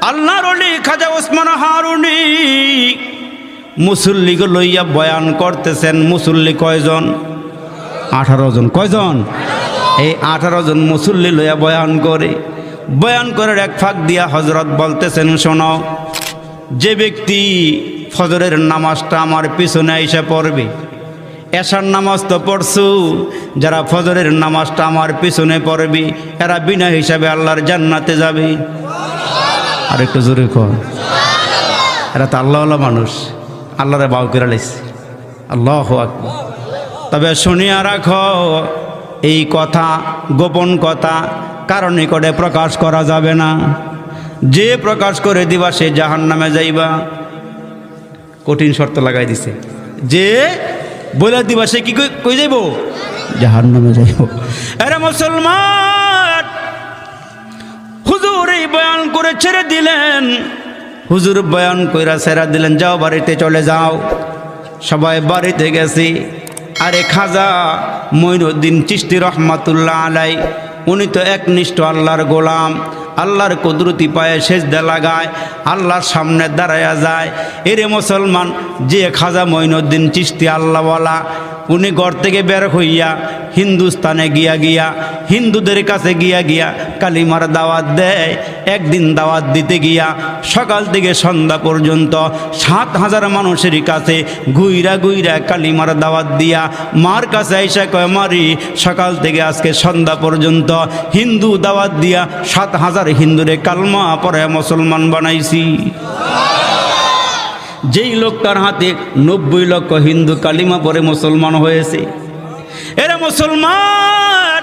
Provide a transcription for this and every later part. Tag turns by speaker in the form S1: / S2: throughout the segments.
S1: আল্লাহর ওলি খাজা ওসমান হারুনি মুসল্লিকে লইয়া বয়ান করতেছেন। মুসল্লি কয়জন? 18 জন। কয়জন? এই 18 জন মুসল্লি লইয়া বয়ান করে। বয়ান করার এক ফাঁক দিয়া হযরত বলতেছেন, শোনো, যে ব্যক্তি ফজরের নামাজটা আমার পিছনে এসে পড়বে, এশার নামাজ তো পড়ছু, যারা ফজরের নামাজটা আমার পিছনে পড়বে এরা বিনা হিসাবে আল্লাহর জান্নাতে যাবে। আর একটু জোরে কর। এরা তো আল্লাহওয়ালা মানুষ, আল্লাহরে বাউ করে লাইছে। আল্লাহু আকবার। তবে শুনিয়া রাখো, এই কথা গোপন কথা কারো নিকটে প্রকাশ করা যাবে না। যে প্রকাশ করে দিবা সে জাহান্নামে যাইবা। কঠিন শর্ত লাগাই দিছে, যে বলে দিবা সে কি কই যাইব? জাহান্নামে যাইব। আরে মুসলমান, হুজুর এই বয়ান করে ছেড়ে দিলেন। হুজুর বয়ান কইরা ছেড়ে দিলেন, যাও বাড়িতে চলে যাও। সবাই বাড়িতে গেছি। আরে খাজা মঈনুদ্দিন চিশতি রহমাতুল্লাহ আলাই, উনি তো একনিষ্ঠ আল্লাহর গোলাম। আল্লাহর কুদরতি পায়ে সেজদা লাগায়, আল্লাহর সামনে দাঁড়ায়া যায়। এরে মুসলমান, যে খাজা মঈনুদ্দিন চিশতি আল্লাহওয়ালা, উনি ঘর থেকে বের হইয়া হিন্দুস্তানে গিয়া হিন্দুদের কাছে গিয়া কালিমার দাওয়াত দেয়। একদিন দাওয়াত দিতে গিয়া সকাল থেকে সন্ধ্যা পর্যন্ত 7000 মানুষের কাছে ঘুইরা কালিমার দাওয়াত দিয়া মার কাছে আইসা কয়, মারি সকাল থেকে আজকে সন্ধ্যা পর্যন্ত হিন্দু দাওয়াত দিয়া 7000 হিন্দুরে কালমা পড়ে মুসলমান বানাইছি। যেই লোকটার হাতে 90 লক্ষ হিন্দু কালিমা পরে মুসলমান হয়েছে। এরা মুসলমান,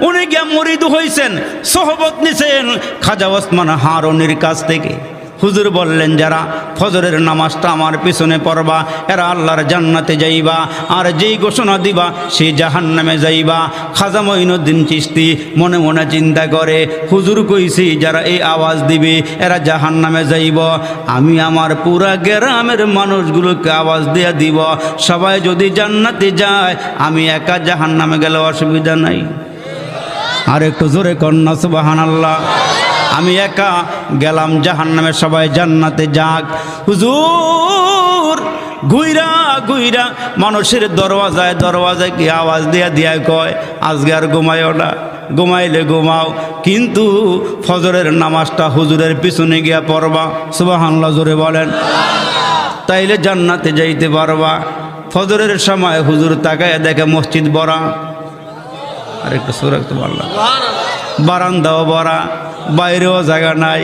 S1: উনি গিয়া মুরিদ হইছেন, সোহবত নিছেন খাজা ওসমান হারুনির কাছ থেকে। হুজুর বললেন, যারা ফজরের নামাজটা আমার পিছনে পড়বা এরা আল্লাহর জান্নাতে যাইবা, আর যেই ঘোষণা দিবা সেই জাহান্নামে যাইবা। খাজা মঈনুদ্দিন চিশতি মনে মনে চিন্তা করে, হুজুর কইছি যারা এই আওয়াজ দিবে এরা জাহান্নামে যাইব, আমি আমার পুরা গ্রামের মানুষগুলোকে আওয়াজ দিয়ে দিব, সবাই যদি জান্নাতে যায় আমি একা জাহান্নামে গেলে অসুবিধা নাই। আর একটু জোরে কন্যা সুবহানাল্লাহ। আমি একা গেলাম জাহান্নামে, সবাই জান্নাতে যাক। হুজুর ঘুইরা মানুষের দরওয়াজায় কি আওয়াজ দিয়া কয়, আজকে আর ঘুমাইও না, ঘুমাইলে ঘুমাও, কিন্তু ফজরের নামাজটা হুজুরের পিছনে গিয়া পড়বা। সুবহানাল্লাহ, জোরে বলেন। তাইলে জান্নাতে যাইতে পারবা। ফজরের সময় হুজুর তাকায় দেখে মসজিদ ভরা। আর একটু সুরাক তো বললাম, বারান্দাও ভরা, বাইরেও জায়গা নাই।